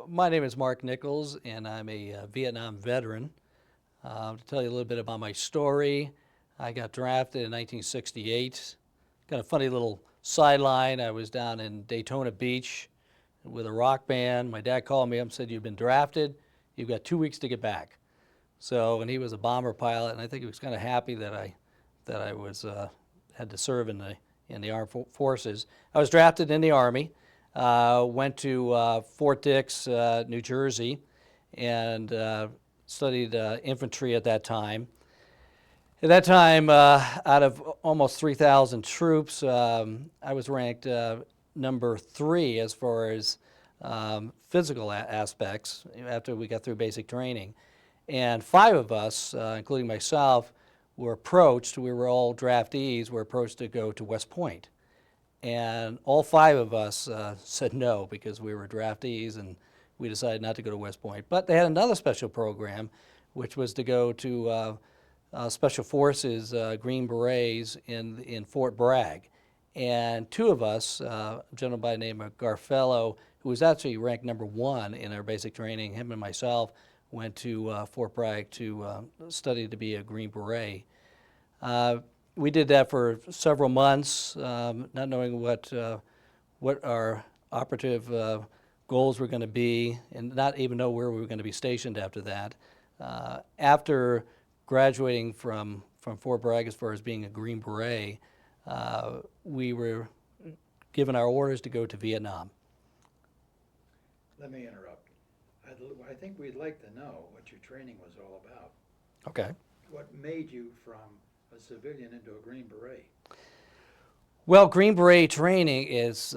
My name is Mark Nichols, and I'm a Vietnam veteran. To tell you a little bit about my story, I got drafted in 1968. Got a funny little sideline. I was down in Daytona Beach with a rock band. My dad called me up and said, "You've been drafted. You've got 2 weeks to get back." So, and he was a bomber pilot, and I think he was kind of happy that I was had to serve in the armed forces. I was drafted in the Army. Went to Fort Dix, New Jersey, and studied infantry at that time. At that time, out of almost 3,000 troops, I was ranked number 3 as far as physical aspects after we got through basic training. And 5 of us, including myself, were approached. We were all draftees, were approached to go to West Point. And all 5 of us said no because we were draftees, and we decided not to go to West Point. But they had another special program, which was to go to Special Forces Green Berets in Fort Bragg. And 2 of us, a gentleman by the name of Garfello, who was actually ranked number 1 in our basic training, him and myself went to Fort Bragg to study to be a Green Beret. We did that for several months, not knowing what our operative goals were going to be, and not even know where we were going to be stationed after that. After graduating from Fort Bragg as far as being a Green Beret, we were given our orders to go to Vietnam. Let me interrupt. I think we'd like to know what your training was all about. Okay. What made you from a civilian into a Green Beret? Well, Green Beret training is,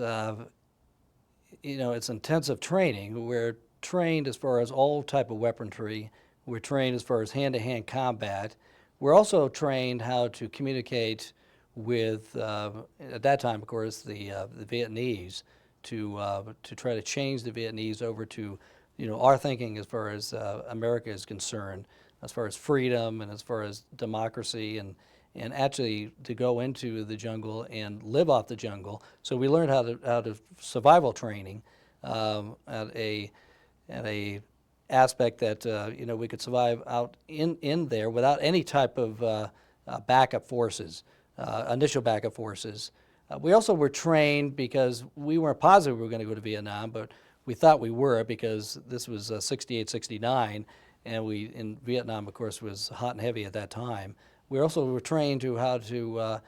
it's intensive training. We're trained as far as all type of weaponry. We're trained as far as hand-to-hand combat. We're also trained how to communicate with, at that time, of course, the Vietnamese to try to change the Vietnamese over to, our thinking as far as America is concerned, as far as freedom and as far as democracy, and actually to go into the jungle and live off the jungle. So we learned how to survival training at a aspect that we could survive out in there without any type of backup forces, initial backup forces. We also were trained because we weren't positive we were going to go to Vietnam, but we thought we were because this was 68, 69, and in Vietnam, of course, was hot and heavy at that time. We also were trained to how to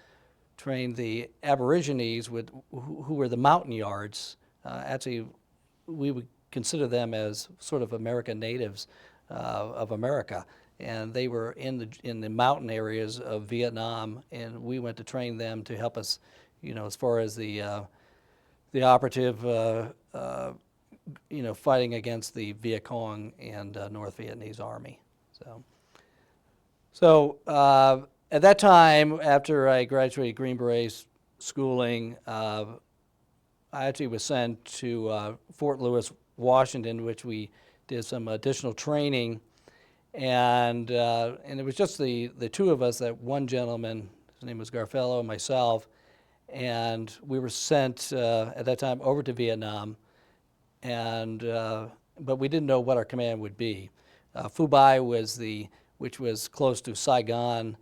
train the Aborigines who were the Montagnards. Actually, we would consider them as sort of American natives of America, and they were in the mountain areas of Vietnam, and we went to train them to help us, as far as the operative, fighting against the Viet Cong and North Vietnamese Army. So at that time, after I graduated Green Beret schooling, I actually was sent to Fort Lewis, Washington, which we did some additional training, and it was just the 2 of us, that one gentleman, his name was Garfello, and myself, and we were sent at that time over to Vietnam, and but we didn't know what our command would be. Phu Bai which was close to Saigon,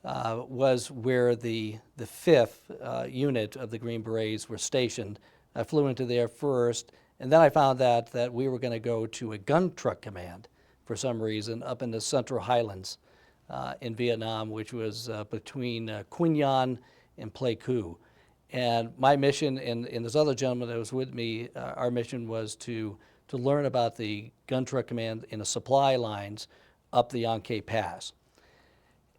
was where the 5th unit of the Green Berets were stationed. I flew into there first, and then I found out that we were going to go to a gun truck command for some reason up in the Central Highlands in Vietnam, which was between Quy Nhon and Pleiku. And my mission, and this other gentleman that was with me, our mission was to learn about the gun truck command in the supply lines up the An Khe Pass.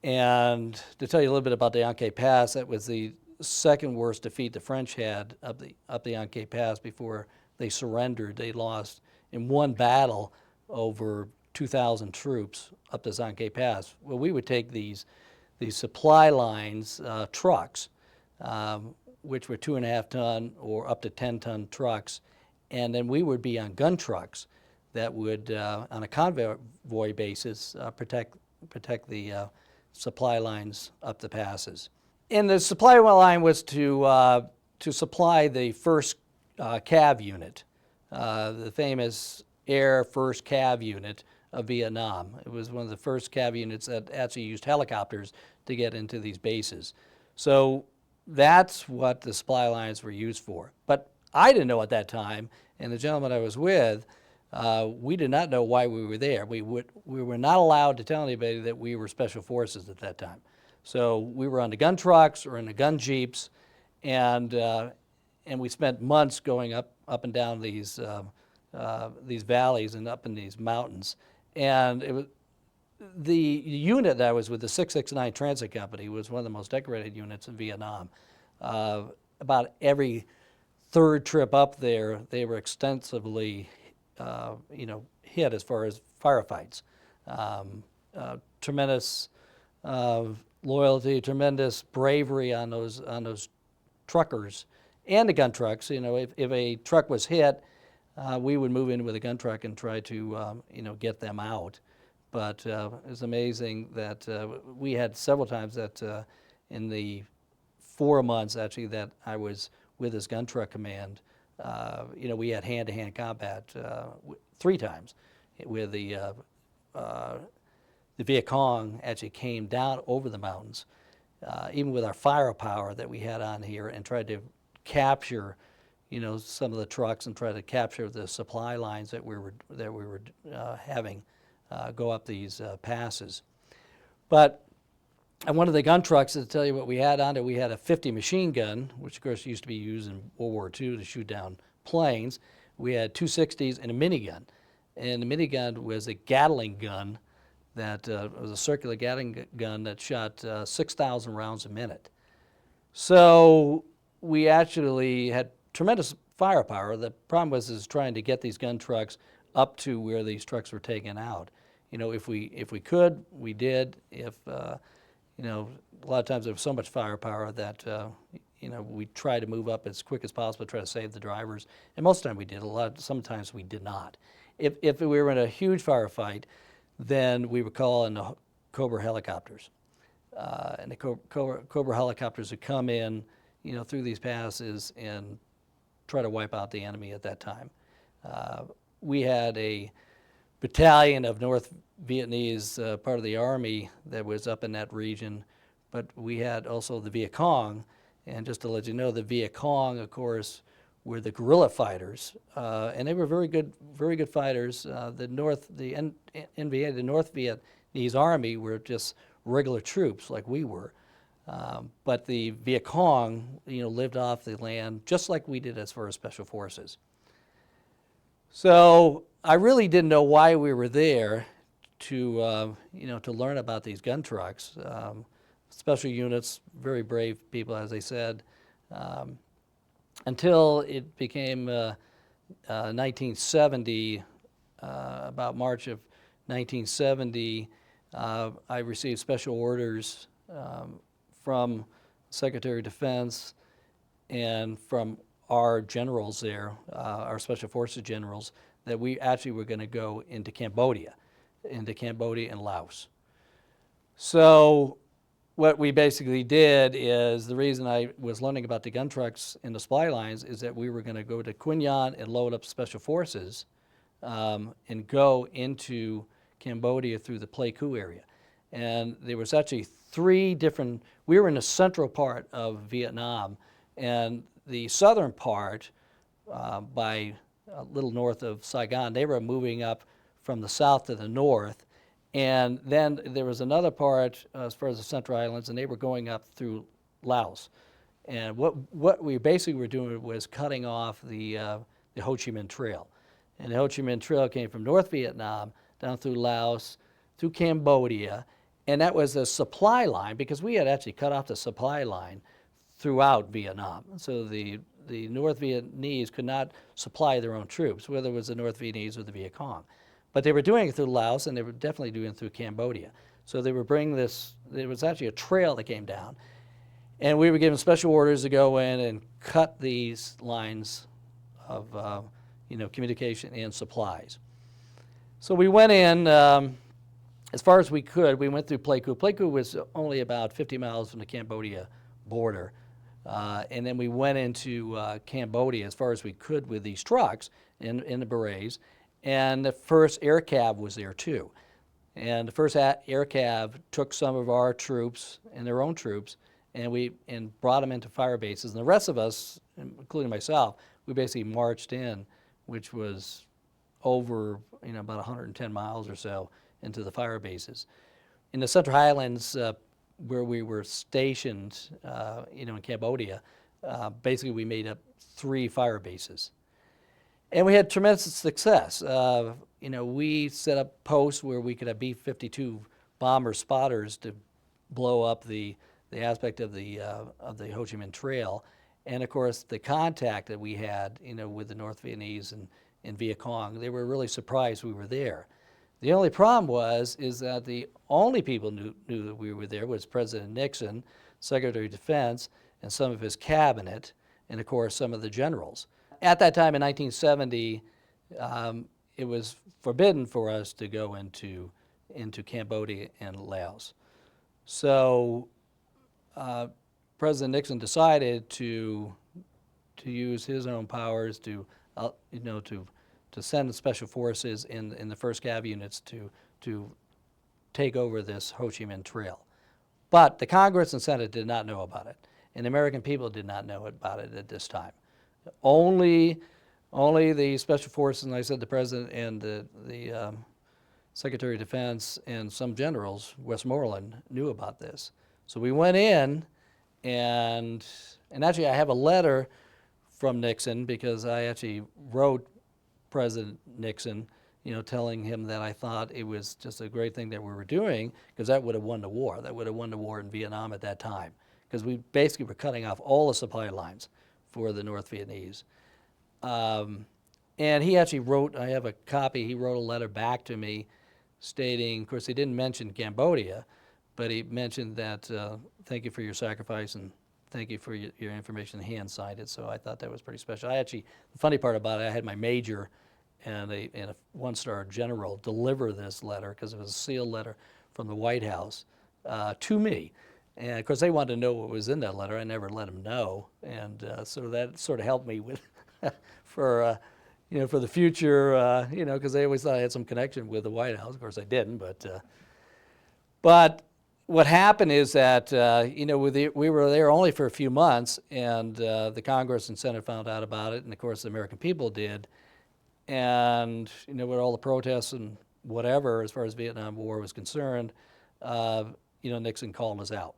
And to tell you a little bit about the An Khe Pass, that was the 2nd worst defeat the French had up the An Khe Pass before they surrendered. They lost in one battle over 2,000 troops up the An Khe Pass. Well, we would take these supply lines, trucks, which were 2.5 ton or up to 10-ton trucks, and then we would be on gun trucks that would, on a convoy basis, protect the supply lines up the passes. And the supply line was to supply the 1st Cav unit, the famous Air First Cav Unit of Vietnam. It was one of the first Cav units that actually used helicopters to get into these bases. So that's what the supply lines were used for. But I didn't know at that time, and the gentleman I was with, we did not know why we were there. We were not allowed to tell anybody that we were special forces at that time. So we were on the gun trucks or in the gun jeeps, and we spent months going up and down these valleys and up in these mountains. And it was the unit that I was with, the 669 Transit Company, was one of the most decorated units in Vietnam. About every third trip up there, they were extensively, hit as far as firefights. Tremendous loyalty, tremendous bravery on those truckers and the gun trucks. If a truck was hit, we would move in with a gun truck and try to, get them out. But it was amazing that we had several times that in the 4 months actually that I was with this gun truck command, we had hand-to-hand combat 3 times with the Viet Cong actually came down over the mountains, even with our firepower that we had on here, and tried to capture, some of the trucks and try to capture the supply lines that we were having go up these passes. But on one of the gun trucks, to tell you what we had on it, we had a 50 machine gun, which of course used to be used in World War II to shoot down planes. We had 260s and a minigun. And the minigun was a Gatling gun that was a circular Gatling gun that shot 6,000 rounds a minute. So we actually had tremendous firepower. The problem was trying to get these gun trucks up to where these trucks were taken out. If we could, we did. If a lot of times there was so much firepower that we tried to move up as quick as possible, try to save the drivers. And most of the time we did. Sometimes we did not. If we were in a huge firefight, then we would call in the Cobra helicopters, and the Cobra helicopters would come in, through these passes and try to wipe out the enemy at that time. We had a battalion of North Vietnamese part of the army that was up in that region, but we had also the Viet Cong, and just to let you know, the Viet Cong, of course, were the guerrilla fighters, and they were very good fighters. The North Vietnamese army were just regular troops like we were, but the Viet Cong, lived off the land just like we did as far as special forces. So I really didn't know why we were there to learn about these gun trucks. Special units, very brave people, as I said, until it became 1970, about March of 1970, I received special orders from Secretary of Defense and from our generals there, our Special Forces generals, that we actually were going to go into Cambodia and Laos. So what we basically did is, the reason I was learning about the gun trucks and the supply lines is that we were going to go to Quy Nhon and load up Special Forces and go into Cambodia through the Pleiku area. And there was actually 3 different, we were in the central part of Vietnam, and the southern part, by a little north of Saigon, they were moving up from the south to the north. And then there was another part as far as the Central Islands, and they were going up through Laos. And what we basically were doing was cutting off the Ho Chi Minh Trail. And the Ho Chi Minh Trail came from North Vietnam down through Laos, through Cambodia, and that was a supply line, because we had actually cut off the supply line throughout Vietnam. So the North Vietnamese could not supply their own troops, whether it was the North Vietnamese or the Viet Cong. But they were doing it through Laos, and they were definitely doing it through Cambodia. So they were bringing this, there was actually a trail that came down, and we were given special orders to go in and cut these lines of communication and supplies. So we went in as far as we could. We went through Pleiku. Pleiku was only about 50 miles from the Cambodia border. And then we went into Cambodia as far as we could with these trucks, in the Berets, and the first air cav was there too. And the first air cav took some of our troops and their own troops, and brought them into fire bases. And the rest of us, including myself, we basically marched in, which was over about 110 miles or so into the fire bases. In the Central Highlands, where we were stationed, in Cambodia, basically we made up 3 fire bases. And we had tremendous success. We set up posts where we could have B-52 bomber spotters to blow up the aspect of the Ho Chi Minh Trail, and of course the contact that we had, with the North Vietnamese and Viet Cong. They were really surprised we were there. The only problem is that the only people knew that we were there was President Nixon, Secretary of Defense, and some of his cabinet, and of course some of the generals. At that time in 1970, it was forbidden for us to go into Cambodia and Laos. So President Nixon decided to use his own powers to send the special forces in the first cav units to take over this Ho Chi Minh Trail. But the Congress and Senate did not know about it, and the American people did not know about it at this time. Only the special forces, and I said the president and the Secretary of Defense and some generals, Westmoreland, knew about this. So we went in, and actually I have a letter from Nixon, because I actually wrote President Nixon, telling him that I thought it was just a great thing that we were doing, because that would have won the war. That would have won the war in Vietnam at that time, because we basically were cutting off all the supply lines for the North Vietnamese. And he actually wrote, I have a copy, he wrote a letter back to me stating, of course he didn't mention Cambodia, but he mentioned that thank you for your sacrifice and thank you for your information, hand signed it. So I thought that was pretty special. The funny part about it, I had my major and a 1-star general deliver this letter, because it was a sealed letter from the White House to me. And of course they wanted to know what was in that letter. I never let them know. And so that sort of helped me with for the future, because they always thought I had some connection with the White House. Of course I didn't, but what happened is that, we were there only for a few months, and the Congress and Senate found out about it, and of course the American people did. And, with all the protests and whatever, as far as Vietnam War was concerned, Nixon called us out.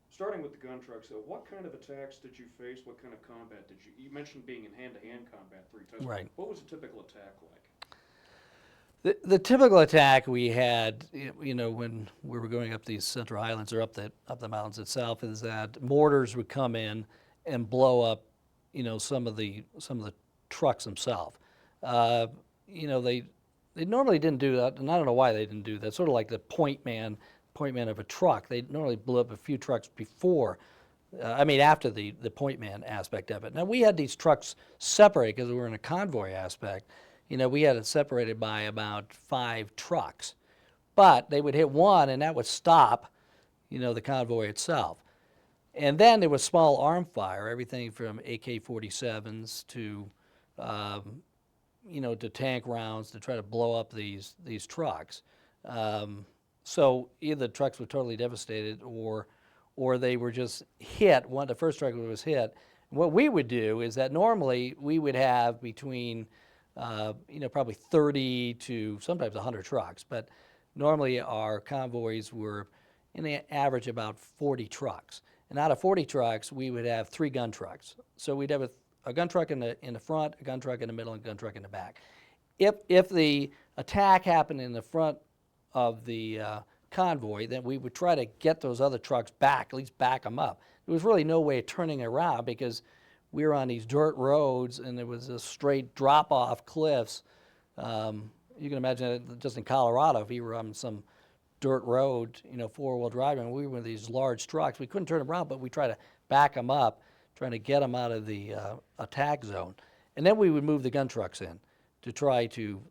Starting with the gun trucks, what kind of attacks did you face? What kind of combat did you mentioned being in hand-to-hand combat 3 times. Right. What was a typical attack like? The typical attack we had, when we were going up these Central Highlands or up the mountains itself, is that mortars would come in and blow up, some of the trucks themselves. They normally didn't do that, and I don't know why they didn't do that. Sort of like the point man of a truck. They normally blew up a few trucks before, after the point man aspect of it. Now we had these trucks separated because we were in a convoy aspect. We had it separated by about 5 trucks, but they would hit one and that would stop, the convoy itself. And then there was small arm fire, everything from AK-47s to, to tank rounds to try to blow up these trucks. So either the trucks were totally devastated or they were just hit. The first truck was hit. What we would do is that normally we would have between probably 30 to sometimes 100 trucks, but normally our convoys were in the average about 40 trucks. And out of 40 trucks, we would have 3 gun trucks. So we'd have a gun truck in the front, a gun truck in the middle, and a gun truck in the back. If the attack happened in the front of the convoy, then we would try to get those other trucks back, at least back them up. There was really no way of turning around because we were on these dirt roads and there was a straight drop-off cliffs. You can imagine it just in Colorado, if you were on some dirt road, 4-wheel drive, and we were in these large trucks. We couldn't turn them around, but we tried to back them up, trying to get them out of the attack zone. And then we would move the gun trucks in to try to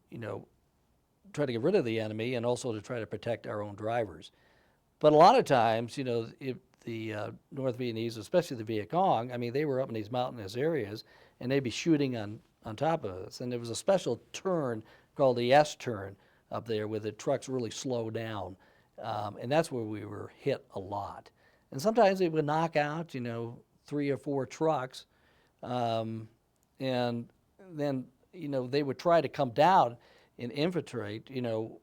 get rid of the enemy and also to try to protect our own drivers. But a lot of times, if the North Vietnamese, especially the Viet Cong, they were up in these mountainous areas, and they'd be shooting on on top of us. And there was a special turn called the S turn up there where the trucks really slow down. And that's where we were hit a lot. And sometimes they would knock out, 3 or 4 trucks. And then, they would try to come down and infiltrate,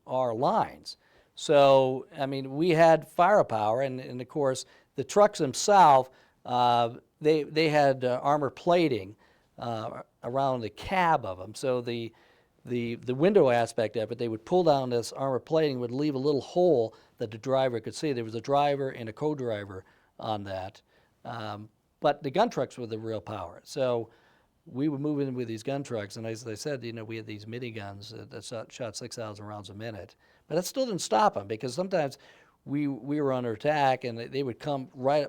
our lines. So, I mean, we had firepower, and of course, the trucks themselves, they had armor plating around the cab of them. So the window aspect of it, they would pull down this armor plating, would leave a little hole that the driver could see. There was a driver and a co-driver on that. But the gun trucks were the real power. So we were moving with these gun trucks, and as I said, we had these miniguns that shot 6,000 rounds a minute. But that still didn't stop them, because sometimes we were under attack, and they would come right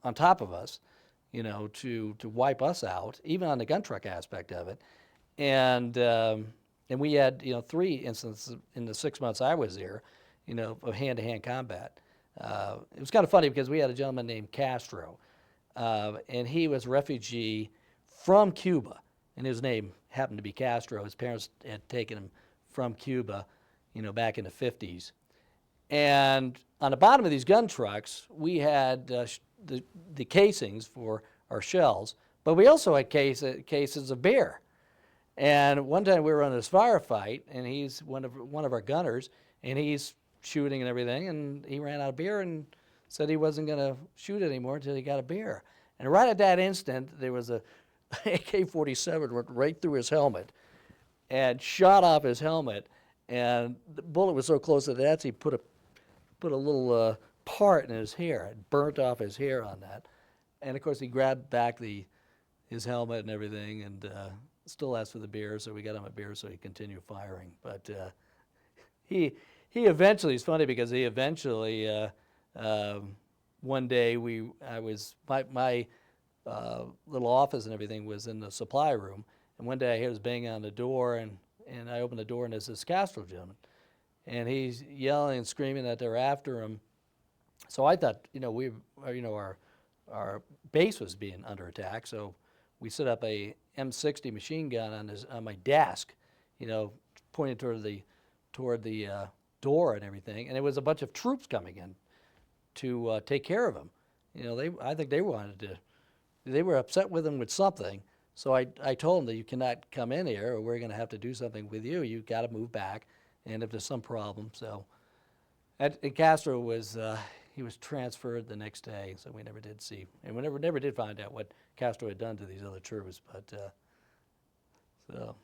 on top of us, to wipe us out, even on the gun truck aspect of it. And we had, 3 instances in the 6 months I was there, of hand-to-hand combat. It was kind of funny because we had a gentleman named Castro, and he was a refugee from Cuba, and his name happened to be Castro. His parents had taken him from Cuba, back in the 50s. And on the bottom of these gun trucks, we had the casings for our shells, but we also had cases of beer. And one time we were on this firefight, and he's one of our gunners, and he's shooting and everything, and he ran out of beer and said he wasn't going to shoot anymore until he got a beer. And right at that instant, there was a AK-47 went right through his helmet and shot off his helmet, and the bullet was so close to that, he put a little part in his hair. It burnt off his hair on that. And of course, he grabbed back his helmet and everything, and still asked for the beer, so we got him a beer so he continued firing. But he eventually, it's funny because he eventually, one day my little office and everything was in the supply room, and one day I hear this banging on the door, and I open the door, and there's this Castro gentleman, and he's yelling and screaming that they're after him. So I thought, our base was being under attack, so we set up a M60 machine gun on my desk, pointed toward the door and everything, and it was a bunch of troops coming in to take care of him. I think they were upset with him with something. So I told them that you cannot come in here, or we're going to have to do something with you. You've got to move back, and if there's some problem. So, and Castro was he was transferred the next day, so we never did see, and we never did find out what Castro had done to these other troops. But so.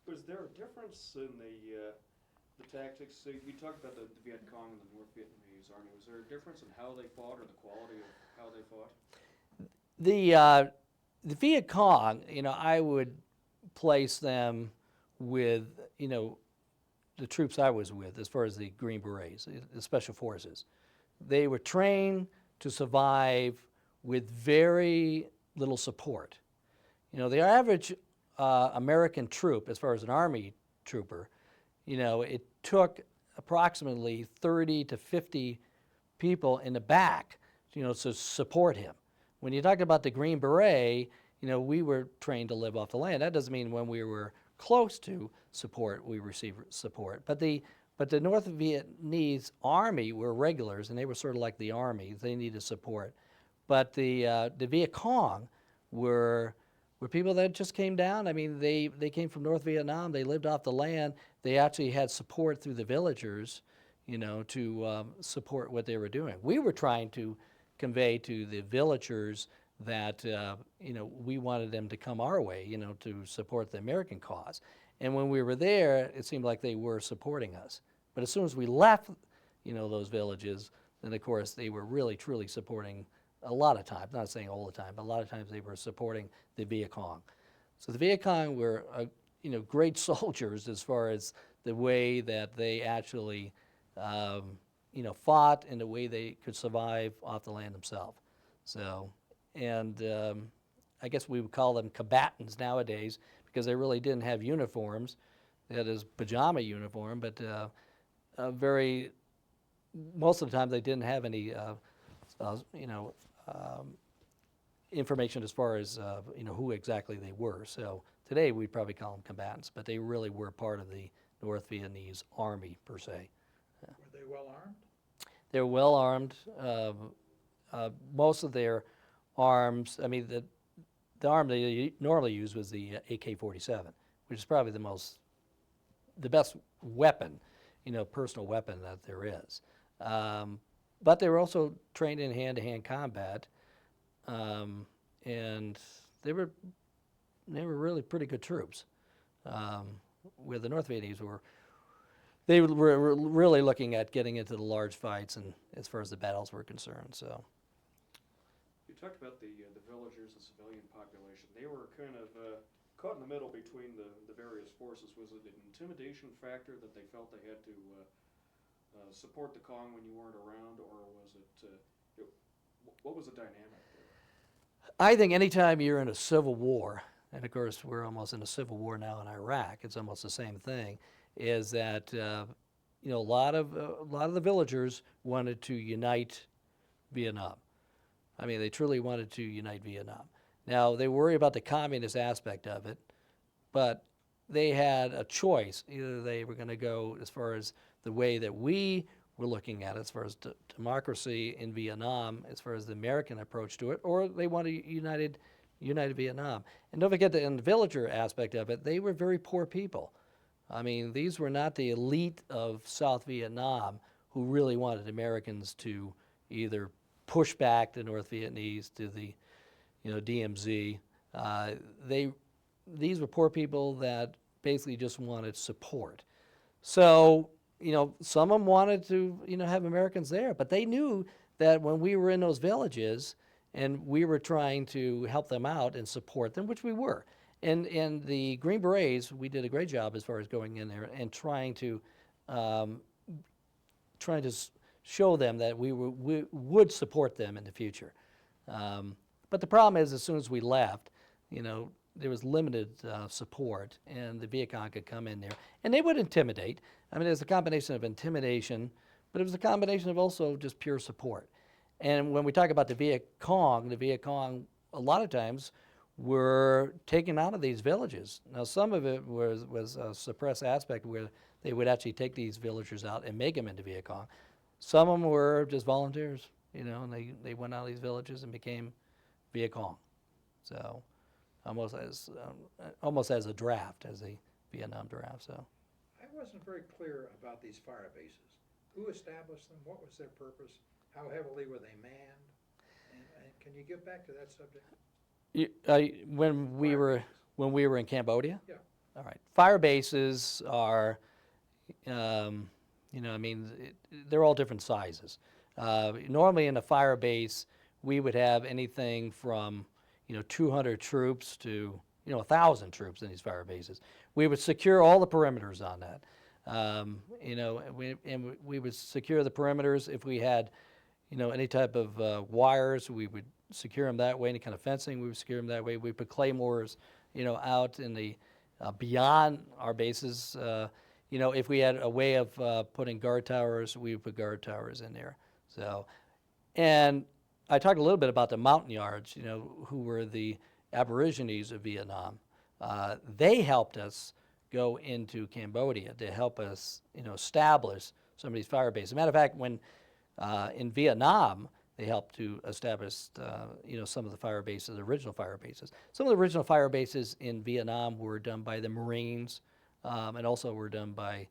Was there a difference in the tactics? So you talked about the Viet Cong and the North Vietnamese Army. Was there a difference in how they fought, or the quality of how they fought? The Viet Cong, I would place them with, the troops I was with, as far as the Green Berets, the Special Forces. They were trained to survive with very little support. The average American troop, as far as an Army trooper, it took approximately 30 to 50 people in the back, to support him. When you talk about the Green Beret, we were trained to live off the land. That doesn't mean when we were close to support, we received support. But the North Vietnamese Army were regulars, and they were sort of like the Army. They needed support. But the Viet Cong were people that just came down. I mean, they came from North Vietnam. They lived off the land. They actually had support through the villagers, to support what they were doing. We were trying to convey to the villagers that, we wanted them to come our way, to support the American cause. And when we were there, it seemed like they were supporting us. But as soon as we left, those villages, then of course they were really, truly supporting a lot of times, not saying all the time, but a lot of times they were supporting the Viet Cong. So the Viet Cong were, great soldiers as far as the way that they actually, fought and the way they could survive off the land themselves. So, and I guess we would call them combatants nowadays because they really didn't have uniforms. They had this pajama uniform, but most of the time they didn't have any, information as far as who exactly they were. So today we'd probably call them combatants, but they really were part of the North Vietnamese army per se. Were they well armed? They were well armed. Most of their arms, I mean, the arm they normally used was the AK-47, which is probably the best weapon, personal weapon that there is. But they were also trained in hand-to-hand combat, and they were really pretty good troops. Where the North Vietnamese they were really looking at getting into the large fights, and as far as the battles were concerned. So. You talked about the villagers, the civilian population. They were kind of caught in the middle between the various forces. Was it an intimidation factor that they felt they had to support the Kong when you weren't around, or was it, what was the dynamic there? I think anytime you're in a civil war, and of course we're almost in a civil war now in Iraq, it's almost the same thing, is that a lot of the villagers wanted to unite Vietnam. I mean, they truly wanted to unite Vietnam. Now, they worry about the communist aspect of it, but they had a choice. Either they were going to go as far as the way that we were looking at it, as far as democracy in Vietnam, as far as the American approach to it, or they wanted united Vietnam. And don't forget that in the villager aspect of it, they were very poor people. I mean, these were not the elite of South Vietnam who really wanted Americans to either push back the North Vietnamese to the, DMZ. These were poor people that basically just wanted support. So, some of them wanted to, have Americans there, but they knew that when we were in those villages and we were trying to help them out and support them, which we were. And the Green Berets, we did a great job as far as going in there and trying to show them that we would support them in the future. But the problem is, as soon as we left, there was limited support, and the Viet Cong could come in there, and they would intimidate. I mean, there's a combination of intimidation, but it was a combination of also just pure support. And when we talk about the Viet Cong, a lot of times were taken out of these villages. Now, some of it was a suppressed aspect where they would actually take these villagers out and make them into Viet Cong. Some of them were just volunteers, and they went out of these villages and became Viet Cong. So almost as a draft, as a Vietnam draft. So I wasn't very clear about these fire bases. Who established them? What was their purpose? How heavily were they manned? And can you get back to that subject? When we were in Cambodia? Yeah. All right. Fire bases are, they're all different sizes. Normally in a fire base, we would have anything from, 200 troops to, 1,000 troops in these fire bases. We would secure all the perimeters on that. We would secure the perimeters. If we had, any type of wires, we would secure them that way. Any kind of fencing, we would secure them that way. We put claymores, out in the beyond our bases. If we had a way of putting guard towers, we would put guard towers in there. So, and I talked a little bit about the mountain yards, who were the Aborigines of Vietnam. They helped us go into Cambodia to help us, establish some of these fire bases. As a matter of fact, when in Vietnam, they helped to establish, some of the fire bases, the original fire bases. Some of the original fire bases in Vietnam were done by the Marines, and also were done by,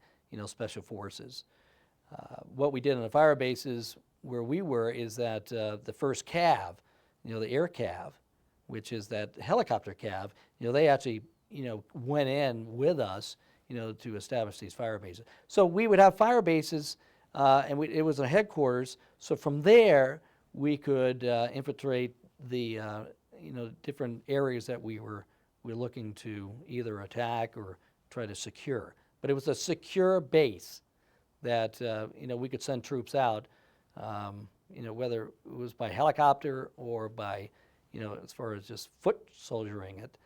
special forces. What we did in the fire bases where we were is that the first cav, the air cav, which is that helicopter cav, they actually, went in with us, to establish these fire bases. So we would have fire bases, and it was a headquarters. So from there, we could infiltrate the, different areas that we were looking to either attack or try to secure. But it was a secure base that, we could send troops out, whether it was by helicopter or by, as far as just foot soldiering it,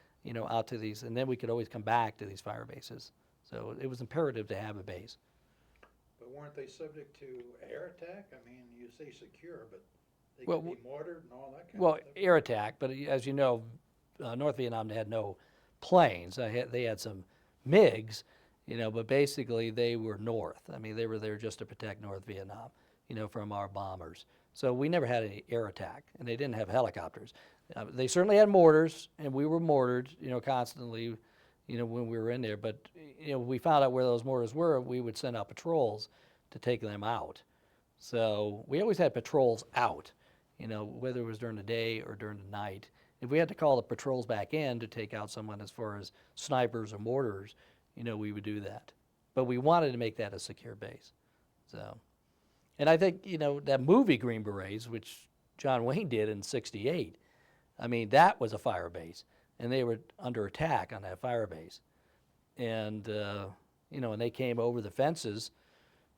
out to these, and then we could always come back to these fire bases. So it was imperative to have a base. But weren't they subject to air attack? I mean, you say secure, but They Well, could be mortared and all that kind of Well, stuff? air attack, but as you know, North Vietnam had no planes. They had some MiGs, but basically they were north. I mean, they were there just to protect North Vietnam, from our bombers. So we never had any air attack, and they didn't have helicopters. They certainly had mortars, and we were mortared, constantly, when we were in there. But, we found out where those mortars were, we would send out patrols to take them out. So we always had patrols out, whether it was during the day or during the night. If we had to call the patrols back in to take out someone as far as snipers or mortars, we would do that. But we wanted to make that a secure base. So, and I think, that movie Green Berets, which John Wayne did in '68, I mean, that was a fire base. And they were under attack on that fire base. And, and they came over the fences.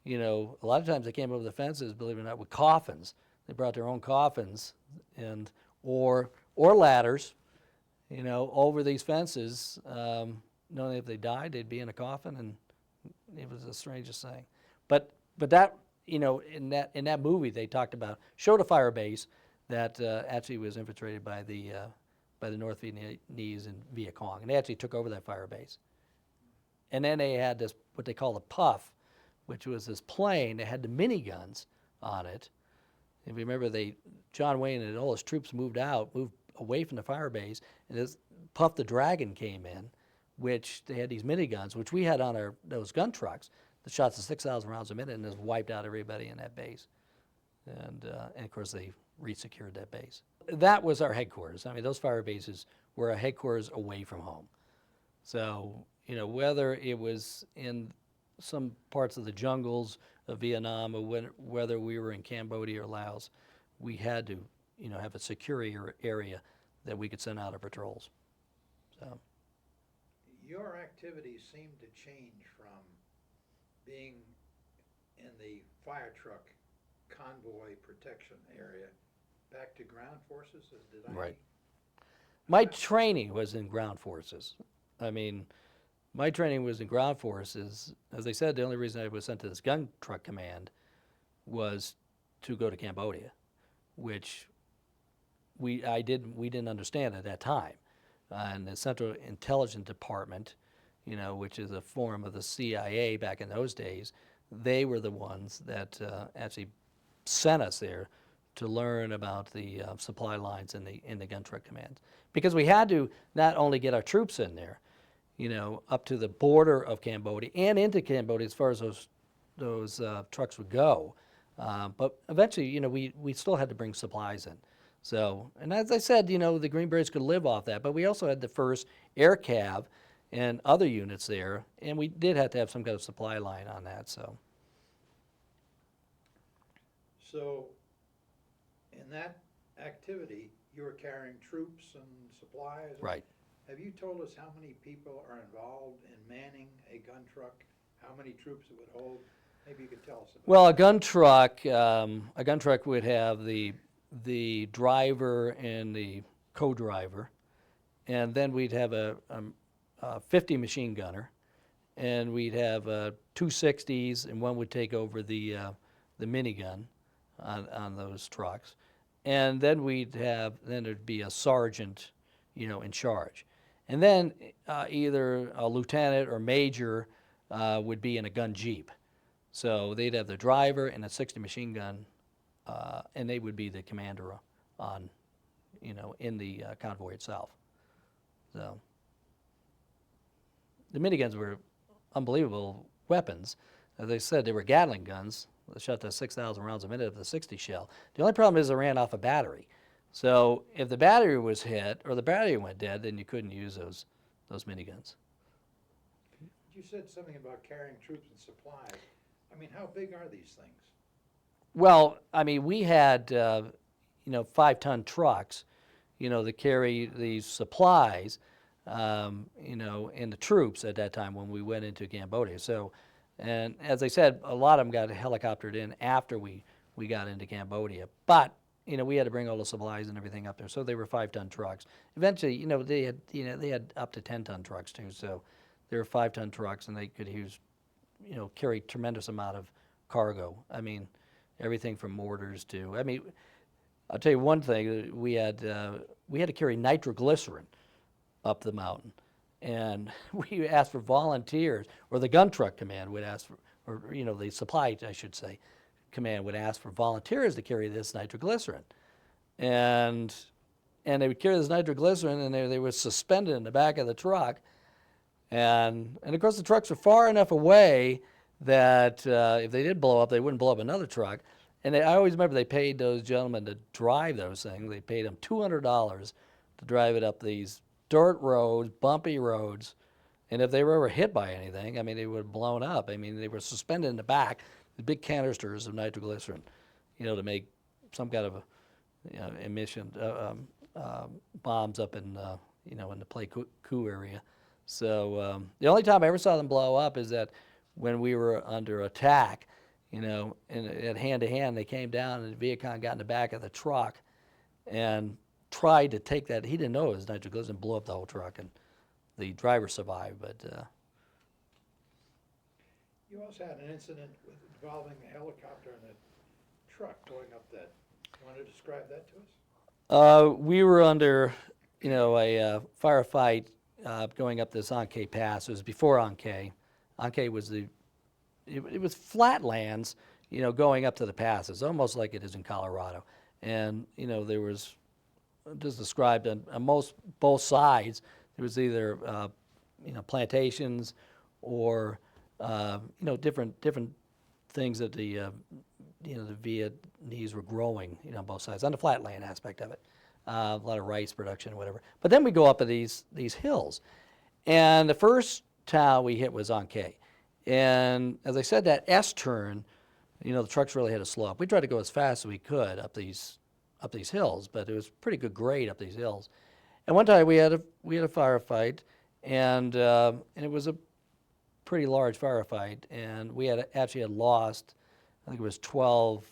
A lot of times they came over the fences, believe it or not, with coffins. They brought their own coffins and or ladders, over these fences, knowing if they died, they'd be in a coffin, and it was the strangest thing. But that, in that movie, they showed a fire base that actually was infiltrated by the North Vietnamese and Viet Cong, and they actually took over that fire base. And then they had this, what they call a puff, which was this plane that had the miniguns on it. If you remember, John Wayne and all his troops moved away from the fire base, and this Puff the Dragon came in, which they had these miniguns, which we had on those gun trucks that shot to 6,000 rounds a minute and just wiped out everybody in that base. And of course, they resecured that base. That was our headquarters. I mean, those fire bases were our headquarters away from home. So, whether it was in some parts of the jungles of Vietnam or whether we were in Cambodia or Laos, we had to, have a secure area that we could send out our patrols. So. Your activities seem to change from being in the fire truck convoy protection area back to ground forces? Right. My training was in ground forces. I mean, my training was in ground forces. As I said, the only reason I was sent to this gun truck command was to go to Cambodia, which we didn't understand at that time. And the Central Intelligence Department, which is a form of the CIA back in those days, they were the ones that actually sent us there to learn about the supply lines in the gun truck command. Because we had to not only get our troops in there, up to the border of Cambodia and into Cambodia as far as those trucks would go. But eventually, we still had to bring supplies in. So, and as I said, the Green Berets could live off that, but we also had the 1st Air Cav and other units there, and we did have to have some kind of supply line on that, so. So, in that activity, you were carrying troops and supplies? Right. Have you told us how many people are involved in manning a gun truck? How many troops it would hold? Maybe you could tell us about Well, that. a gun truck would have the driver and the co-driver, and then we'd have a 50 machine gunner, and we'd have 260s, and one would take over the minigun on those trucks, and then there'd be a sergeant, in charge, and then either a lieutenant or major would be in a gun jeep. So they'd have the driver and a 60 machine gun, and they would be the commander on, in the convoy itself. So the miniguns were unbelievable weapons. As I said, they were Gatling guns. They shot to 6,000 rounds a minute of the 60 shell. The only problem is they ran off a battery. So if the battery was hit or the battery went dead, then you couldn't use those miniguns. You said something about carrying troops and supplies. I mean, how big are these things? Well, I mean, we had, 5-ton trucks, that carry these supplies, and the troops at that time when we went into Cambodia. So, and as I said, a lot of them got helicoptered in after we got into Cambodia. But, we had to bring all the supplies and everything up there. So they were 5-ton trucks. Eventually, they had up to 10-ton trucks too. So they were 5-ton trucks, and they could use, carry tremendous amount of cargo. I mean, everything from mortars to, I'll tell you one thing, we had to carry nitroglycerin up the mountain. And we asked for volunteers, or the gun truck command would ask for, or the supply, I should say, command would ask for volunteers to carry this nitroglycerin. And they would carry this nitroglycerin, and they were suspended in the back of the truck. And of course, the trucks were far enough away that if they did blow up, they wouldn't blow up another truck. And I always remember they paid those gentlemen to drive those things. They paid them $200 to drive it up these dirt roads, bumpy roads. And if they were ever hit by anything, I mean, they would have blown up. I mean, they were suspended in the back, the big canisters of nitroglycerin, to make some kind of emission bombs up in in the Pleiku area. So the only time I ever saw them blow up is that when we were under attack, and at hand to hand, they came down and the Viet Cong got in the back of the truck and tried to take that. He didn't know it was nitroglycerin, blew up the whole truck, and the driver survived. But You also had an incident involving a helicopter and a truck going up that. You want to describe that to us? we were under, a firefight going up this Ankh Pass. It was before Ankh. Ankh was it was flatlands, going up to the passes, almost like it is in Colorado. And, there was, just described on both sides, there was either, plantations or, different things that the Vietnamese were growing, on both sides, on the flatland aspect of it. A lot of rice production, whatever. But then we go up to these hills. And the first town we hit was Ankh. And as I said, that S-turn, the trucks really had to slow up. We tried to go as fast as we could up these hills, but it was pretty good grade up these hills. And one time we had a firefight, and it was a pretty large firefight, and we actually had lost, I think it was 12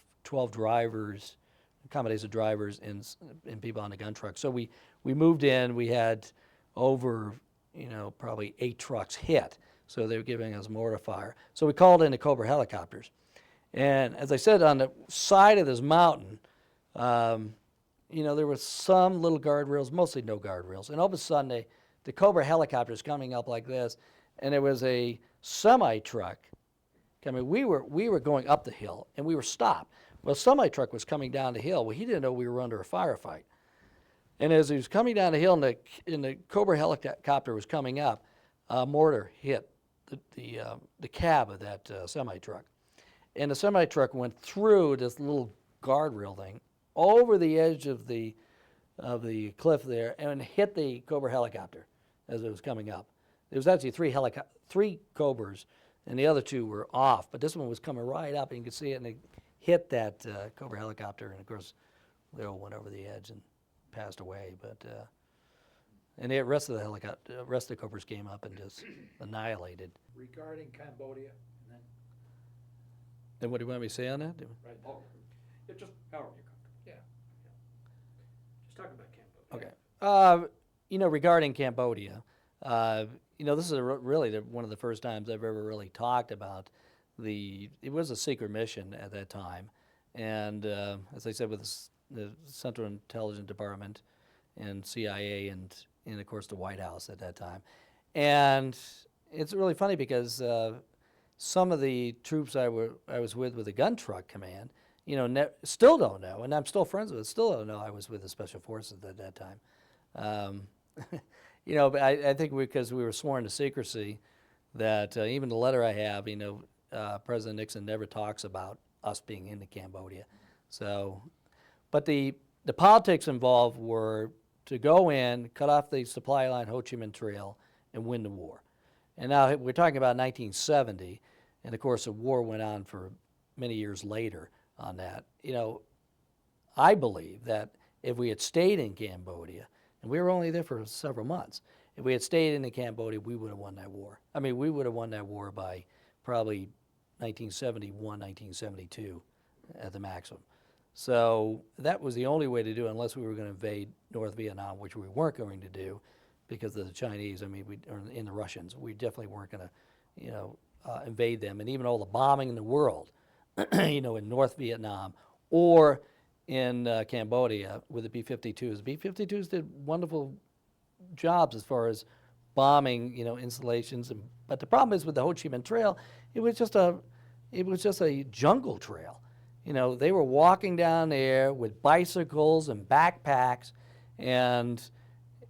drivers, combination of drivers and people on the gun truck. So we moved in. We had over probably 8 trucks hit. So they were giving us mortar fire. So we called in the Cobra helicopters. And as I said, on the side of this mountain, there were some little guardrails, mostly no guardrails. And all of a sudden, the Cobra helicopters coming up like this, and there was a semi-truck coming. We were going up the hill, and we were stopped. Well, a semi-truck was coming down the hill. Well, he didn't know we were under a firefight. And as he was coming down the hill, and the Cobra helicopter was coming up, a mortar hit the cab of that semi-truck. And the semi-truck went through this little guardrail thing over the edge of the cliff there and hit the Cobra helicopter as it was coming up. There was actually three Cobras, and the other 2 were off, but this one was coming right up, and you could see it, and it hit that Cobra helicopter, and of course, they all went over the edge and passed away. But and the rest of the Cobras came up and just annihilated. Regarding Cambodia, and then, And what do you want me to say on that? right, Oh, it just however you come. yeah. Just talking about Cambodia. Okay. Regarding Cambodia, this is really one of the first times I've ever really talked about it was a secret mission at that time. And as I said, with the Central Intelligence Department and CIA and of course the White House at that time. And it's really funny because some of the troops I was with the gun truck command, still don't know, and I'm still friends with it, still don't know I was with the Special Forces at that time. But I think because we were sworn to secrecy, that even the letter I have, President Nixon never talks about us being into Cambodia. So, but the politics involved were to go in, cut off the supply line Ho Chi Minh Trail, and win the war. And now we're talking about 1970, and of course the war went on for many years later on that. I believe that if we had stayed in Cambodia, and we were only there for several months, if we had stayed in Cambodia, we would have won that war. I mean, we would have won that war by probably 1971, 1972 at the maximum. So that was the only way to do it, unless we were going to invade North Vietnam, which we weren't going to do because of the Chinese. I mean, or in the Russians, we definitely weren't going to, invade them. And even all the bombing in the world, in North Vietnam or in Cambodia with the B-52s. B-52s did wonderful jobs as far as bombing, installations. But the problem is with the Ho Chi Minh Trail, it was just a jungle trail. They were walking down there with bicycles and backpacks, and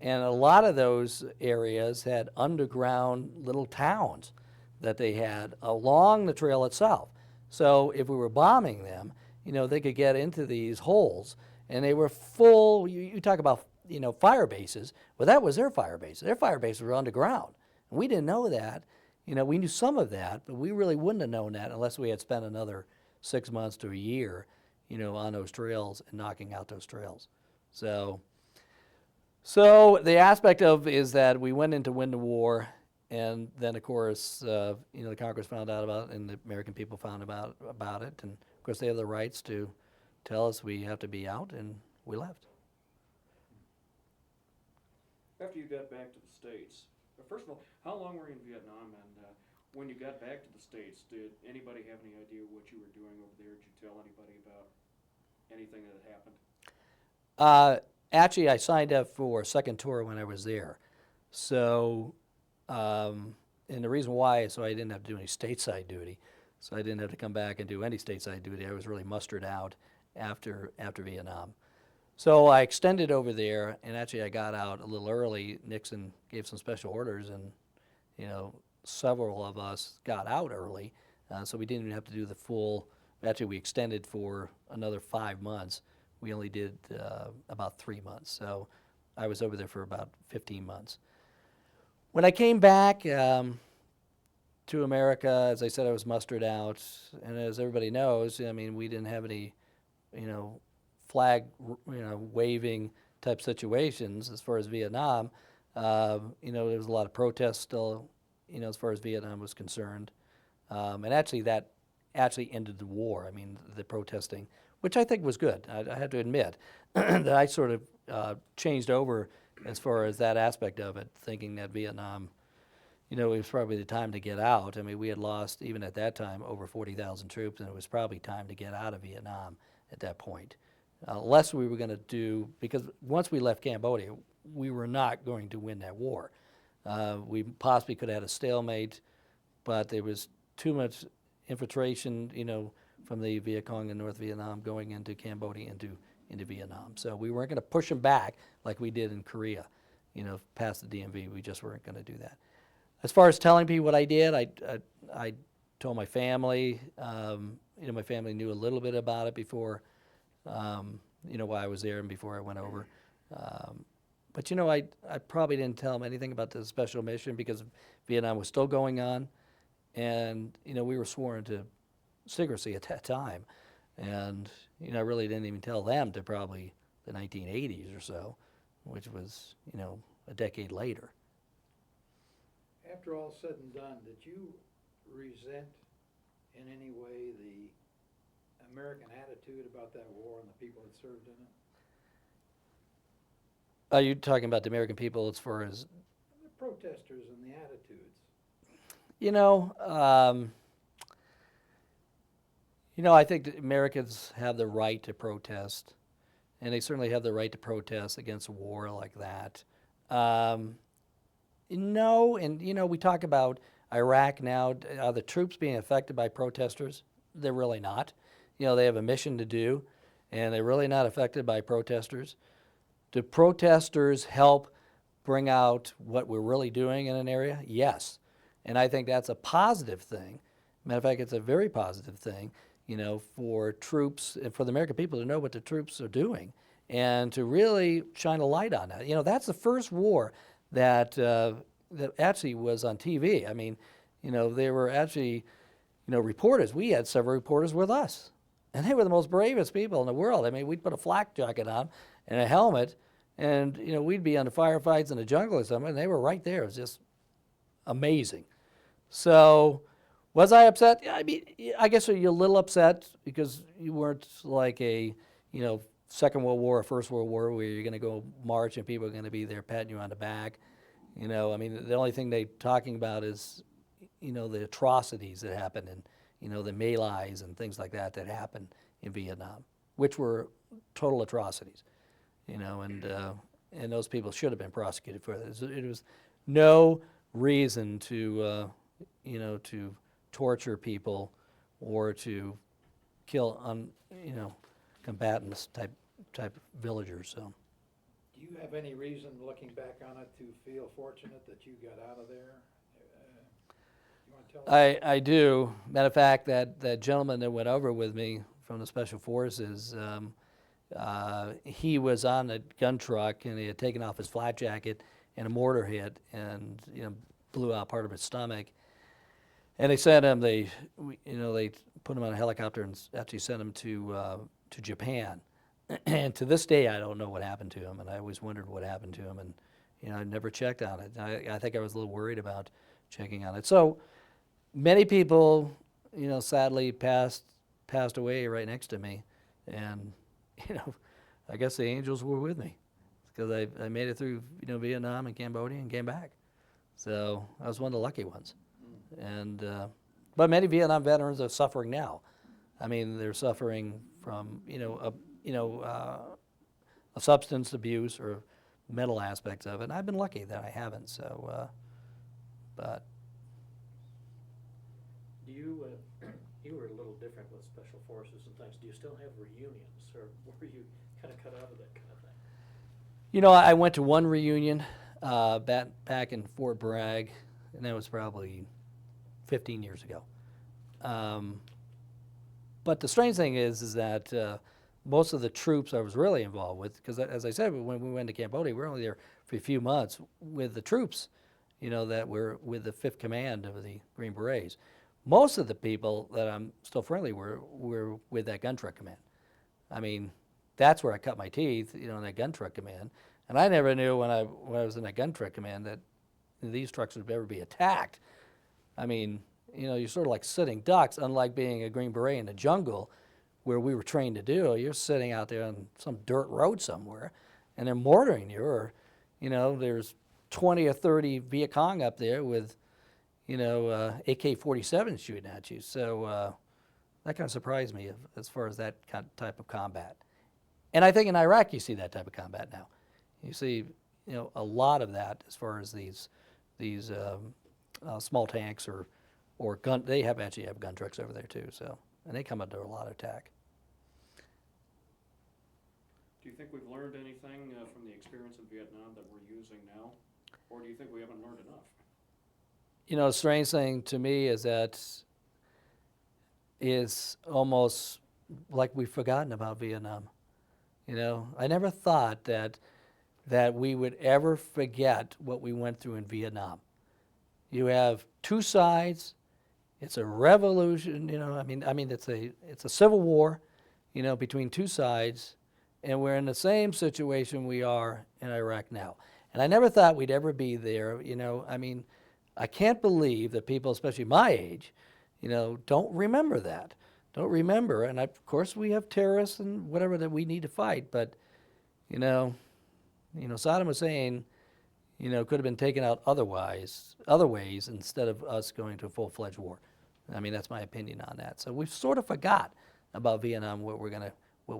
a lot of those areas had underground little towns that they had along the trail itself. So if we were bombing them, they could get into these holes, and they were full. You talk about, fire bases. Well, that was their fire base. Their fire bases were underground. And we didn't know that. We knew some of that, but we really wouldn't have known that unless we had spent another 6 months to a year, on those trails and knocking out those trails. So the aspect of is that we went in to win the war, and then of course, the Congress found out about it, and the American people found about it, and of course they have the rights to tell us we have to be out, and we left. After you got back to the States, first of all, how long were you in Vietnam, and when you got back to the States, did anybody have any idea what you were doing over there? Did you tell anybody about anything that had happened? Actually, I signed up for a second tour when I was there. So, and the reason why is so I didn't have to do any stateside duty. So I didn't have to come back and do any stateside duty. I was really mustered out after Vietnam. So I extended over there, and actually I got out a little early. Nixon gave some special orders, and several of us got out early, so we didn't even have to do the full. Actually, we extended for another 5 months. We only did about 3 months, so I was over there for about 15 months. When I came back to America, as I said, I was mustered out, and as everybody knows, we didn't have any, flag, waving type situations as far as Vietnam. There was a lot of protests still, as far as Vietnam was concerned. And actually that ended the war. The protesting, which I think was good. I have to admit that I sort of changed over as far as that aspect of it, thinking that Vietnam, it was probably the time to get out. We had lost, even at that time, over 40,000 troops, and it was probably time to get out of Vietnam at that point. Unless we were going to do, because once we left Cambodia, we were not going to win that war. We possibly could have had a stalemate, but there was too much infiltration, from the Viet Cong in North Vietnam going into Cambodia, into Vietnam. So we weren't going to push them back like we did in Korea, past the DMV. We just weren't going to do that. As far as telling people what I did, I told my family. My family knew a little bit about it before, while I was there and before I went over. But I probably didn't tell them anything about the special mission because Vietnam was still going on, and we were sworn to secrecy at that time, and I really didn't even tell them to probably the 1980s or so, which was a decade later. After all said and done, did you resent in any way the American attitude about that war and the people that served in it? Are you talking about the American people as far as The protesters and the attitudes. I think that Americans have the right to protest, and they certainly have the right to protest against a war like that. No, and we talk about Iraq now. Are the troops being affected by protesters? They're really not. They have a mission to do, and they're really not affected by protesters. Do protesters help bring out what we're really doing in an area? Yes. And I think that's a positive thing. Matter of fact, it's a very positive thing, for troops and for the American people to know what the troops are doing and to really shine a light on that. That's the first war that actually was on TV. There were actually, reporters. We had several reporters with us, and they were the most bravest people in the world. We'd put a flak jacket on and a helmet, and we'd be on the firefights in the jungle or something, and they were right there. It was just amazing. So, was I upset? I guess you're a little upset because you weren't like a, Second World War or First World War where you're going to go march and people are going to be there patting you on the back. The only thing they're talking about is, the atrocities that happened and, the melees and things like that happened in Vietnam. which were total atrocities, you know, and those people should have been prosecuted for that. It was no reason to, you know, to torture people or to kill combatants type villagers. So. Do you have any reason, looking back on it, to feel fortunate that you got out of there? You want to tell us? I do. Matter of fact, that gentleman that went over with me from the Special Forces, he was on a gun truck and he had taken off his flak jacket and a mortar hit and, you know, blew out part of his stomach. And they sent him. They put him on a helicopter and actually sent him to Japan. And to this day, I don't know what happened to him, and I always wondered what happened to him, and you know, I never checked on it. I think I was a little worried about checking on it. So many people, you know, sadly passed away right next to me, and you know, I guess the angels were with me because I made it through, you know, Vietnam and Cambodia and came back. So I was one of the lucky ones. And but many Vietnam veterans are suffering now. I mean, they're suffering from a substance abuse or mental aspects of it. And I've been lucky that I haven't. So, but Do you, you were a little different with Special Forces and things. Do you still have reunions, or were you kind of cut out of that kind of thing? you know, I went to one reunion back in Fort Bragg, and that was probably 15 years ago. But the strange thing is that most of the troops I was really involved with, because as I said, when we went to Cambodia, we were only there for a few months with the troops, you know, that were with the 5th Command of the Green Berets. Most of the people that I'm still friendly were with that gun truck command. I mean, that's where I cut my teeth, you know, in that gun truck command. And I never knew when I was in that gun truck command that these trucks would ever be attacked. I mean, you know, you're sort of like sitting ducks, unlike being a Green Beret in the jungle where we were trained to do. You're sitting out there on some dirt road somewhere, and they're mortaring you, or, you know, there's 20 or 30 Viet Cong up there with, you know, AK-47 shooting at you. So that kind of surprised me as far as that type of combat. And I think in Iraq you see that type of combat now. You see, you know, a lot of that as far as these small tanks or gun. They actually have gun trucks over there too. So, and they come under a lot of attack. Do you think we've learned anything from the experience in Vietnam that we're using now? Or do you think we haven't learned enough? You know, the strange thing to me is that it's almost like we've forgotten about Vietnam. You know, I never thought that we would ever forget what we went through in Vietnam. You have two sides. It's a revolution. You know, I mean, it's a civil war, you know, between two sides, and we're in the same situation we are in Iraq now. And I never thought we'd ever be there. You know, I mean, I can't believe that people, especially my age, you know, don't remember that. Don't remember. And of course, we have terrorists and whatever that we need to fight. But, you know, Saddam Hussein, you know, could have been taken out other ways instead of us going to a full-fledged war. I mean, that's my opinion on that. So we sort of forgot about Vietnam, what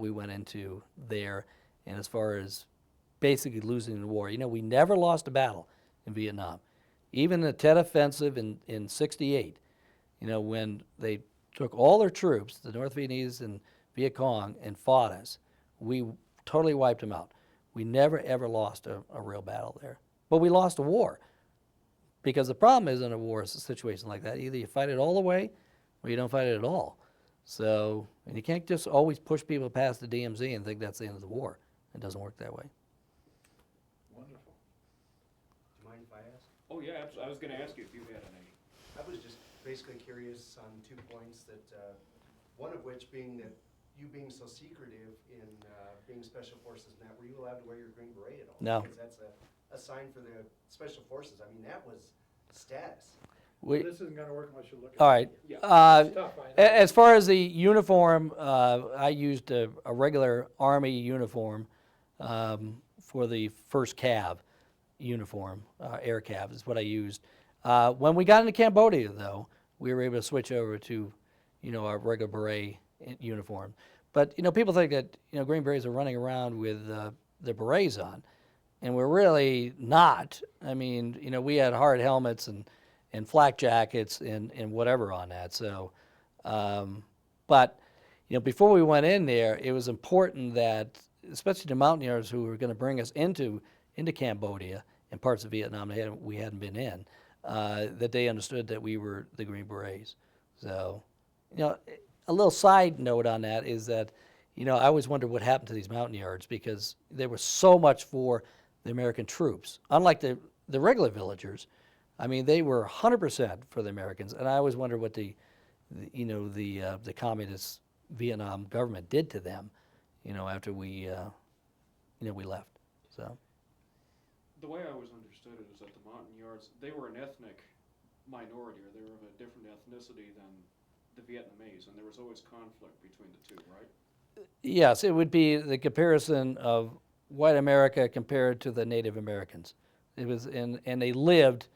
we went into there, and as far as basically losing the war. You know, we never lost a battle in Vietnam. Even the Tet Offensive in '68, you know, when they took all their troops, the North Vietnamese and Viet Cong, and fought us, we totally wiped them out. We never, ever lost a real battle there. But we lost a war. Because the problem is in a war situation like that, either you fight it all the way or you don't fight it at all. So, and you can't just always push people past the DMZ and think that's the end of the war. It doesn't work that way. Wonderful. Do you mind if I ask? Oh, yeah, absolutely. I was going to ask you if you had any. I was just basically curious on 2 points that, one of which being that you being so secretive in being Special Forces and that, were you allowed to wear your Green Beret at all? No. Because that's a sign for the Special Forces. I mean, that was status. This isn't going to work unless you look at it. All right. Yeah. It's tough, I know. As far as the uniform, I used a regular Army uniform for the first cav uniform, air cav is what I used. When we got into Cambodia, though, we were able to switch over to, you know, our regular beret uniform. But, people think that, Green Berets are running around with their berets on, and we're really not. I mean, we had hard helmets and flak jackets and whatever on that. So, but, before we went in there, it was important that, especially the mountaineers who were going to bring us into Cambodia and parts of Vietnam that we hadn't been in, that they understood that we were the Green Berets. So, a little side note on that is that, I always wondered what happened to these mountain yards because they were so much for the American troops. Unlike the regular villagers, I mean, they were 100% for the Americans, and I always wondered what the communist Vietnam government did to them, after we left. So. The way I always understood it is that the mountain yards, they were an ethnic minority, or they were of a different ethnicity than the Vietnamese, and there was always conflict between the two, right? Yes, it would be the comparison of white America compared to the Native Americans. It was, and they lived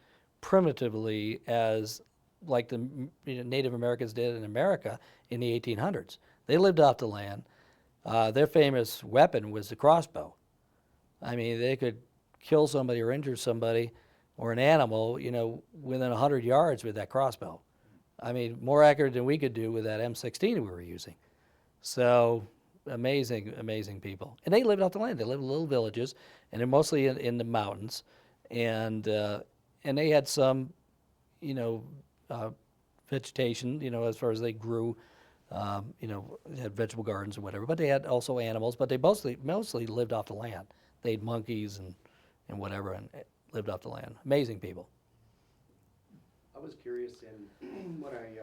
primitively as like the Native Americans did in America in the 1800s. They lived off the land. Their famous weapon was the crossbow. I mean, they could kill somebody or injure somebody or an animal, within 100 yards with that crossbow. I mean, more accurate than we could do with that M16 we were using. So amazing, amazing people. And they lived off the land. They lived in little villages, and they're mostly in the mountains. And they had some, vegetation, as far as they grew, they had vegetable gardens or whatever. But they had also animals, but they mostly lived off the land. They had monkeys and whatever, and lived off the land. Amazing people. I was curious, and when I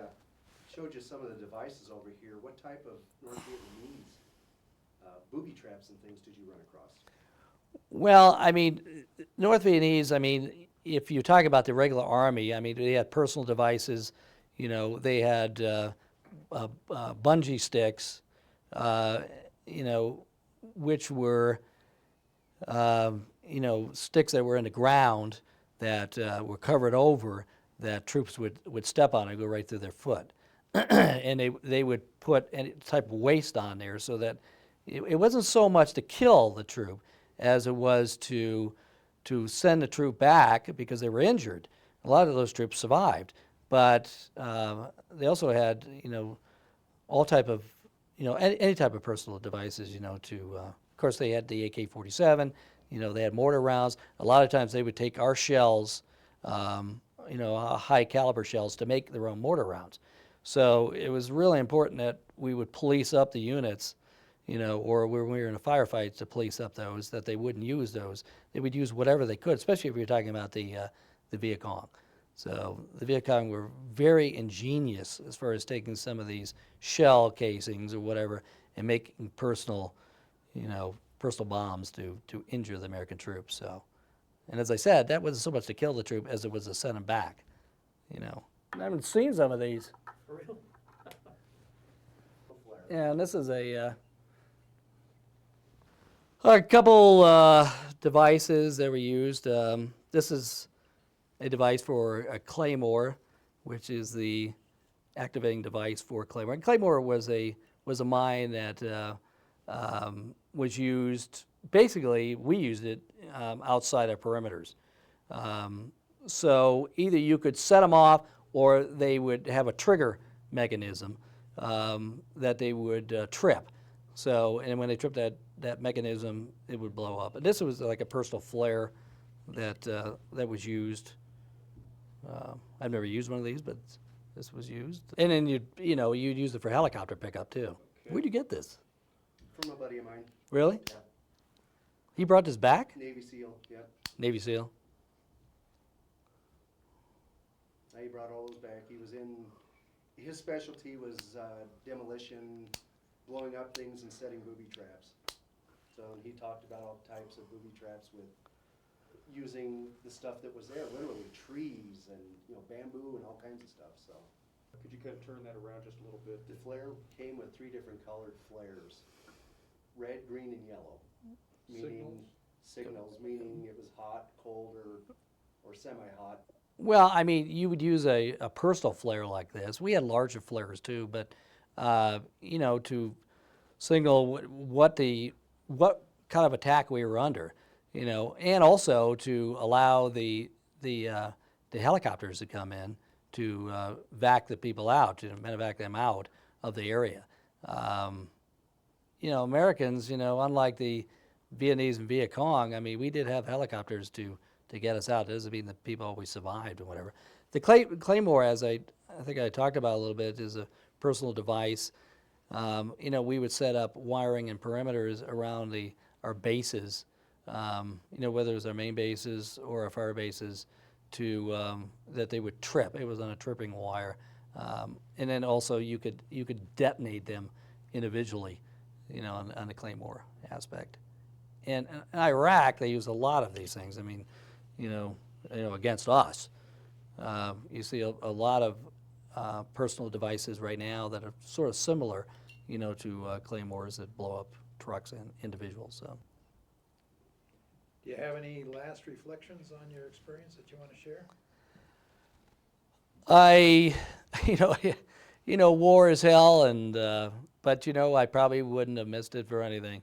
showed you some of the devices over here, what type of North Vietnamese booby traps and things did you run across? Well, I mean, North Vietnamese, I mean, if you talk about the regular army, I mean, they had personal devices, they had bungee sticks, which were, sticks that were in the ground that were covered over that troops would step on and go right through their foot. And they would put any type of waste on there so that it wasn't so much to kill the troop as it was to send the troop back because they were injured. A lot of those troops survived, but they also had, all type of, any type of personal devices, of course they had the AK-47, they had mortar rounds. A lot of times they would take our shells, high caliber shells to make their own mortar rounds. So it was really important that we would police up the units, or when we were in a firefight to police up those, that they wouldn't use those. They would use whatever they could, especially if you're talking about the Viet Cong. So the Viet Cong were very ingenious as far as taking some of these shell casings or whatever and making personal bombs to injure the American troops. So, and as I said, that wasn't so much to kill the troop as it was to send them back. I haven't seen some of these. For real? Yeah, and this is a couple devices that were used. This is a device for a claymore, which is the activating device for claymore. And claymore was a mine that was used. Basically, we used it outside our perimeters. So either you could set them off, or they would have a trigger mechanism that they would trip. So, and when they tripped that mechanism, it would blow up. And this was like a personal flare that was used. I've never used one of these, but this was used. And then you'd use it for helicopter pickup too. Okay. Where'd you get this? From a buddy of mine. Really? Yeah. He brought this back? Navy SEAL, yep. Navy SEAL. He brought all those back. His specialty was demolition, blowing up things and setting booby traps. So he talked about all types of booby traps with using the stuff that was there, literally trees and bamboo and all kinds of stuff. So Could you kind of turn that around just a little bit? the flare came with 3 different colored flares: red, green, and yellow. Meaning signals, meaning it was hot, cold, or semi-hot. Well, I mean, you would use a personal flare like this. We had larger flares too, but to signal what kind of attack we were under, you know, and also to allow the helicopters to come in to vac the people out, to medevac them out of the area. You know, Americans, you know, unlike the Vietnamese and Viet Cong, I mean, we did have helicopters to get us out. It doesn't mean that people always survived or whatever. The Claymore, as I think I talked about a little bit, is a personal device. You know, we would set up wiring and perimeters around our bases, you know, whether it was our main bases or our fire bases, to that they would trip. It was on a tripping wire, and then also you could detonate them individually, you know, on the Claymore aspect. And in Iraq, they use a lot of these things. I mean, you know, against us. You see a lot of personal devices right now that are sort of similar, you know, to Claymores that blow up trucks and individuals. So. Do you have any last reflections on your experience that you want to share? You know, war is hell, and but you know, I probably wouldn't have missed it for anything.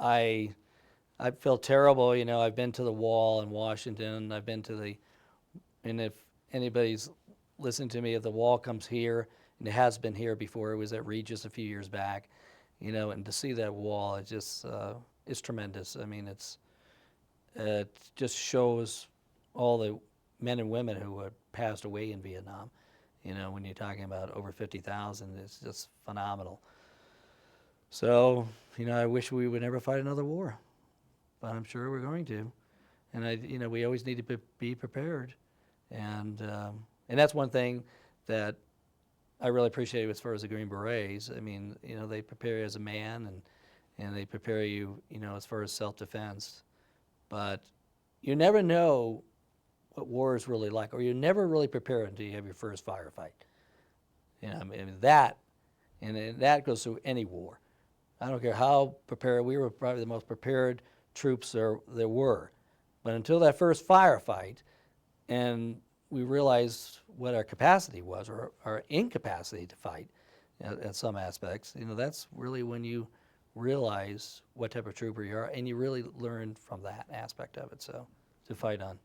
I feel terrible. You know, I've been to the wall in Washington. I've been to and if anybody's listened to me, if the wall comes here, and it has been here before, it was at Regis a few years back, you know, and to see that wall, it just it's tremendous. I mean, it just shows all the men and women who had passed away in Vietnam. You know, when you're talking about over 50,000, it's just phenomenal. So, you know, I wish we would never fight another war, but I'm sure we're going to. And you know, we always need to be prepared. And that's one thing that I really appreciate as far as the Green Berets. I mean, you know, they prepare you as a man, and they prepare you, you know, as far as self-defense. But you never know what war is really like, or you're never really prepared until you have your first firefight. You know, I mean that goes through any war. I don't care how prepared, we were probably the most prepared troops there were. But until that first firefight, and we realized what our capacity was, or our incapacity to fight at some aspects, you know, that's really when you realize what type of trooper you are, and you really learn from that aspect of it, so, to fight on.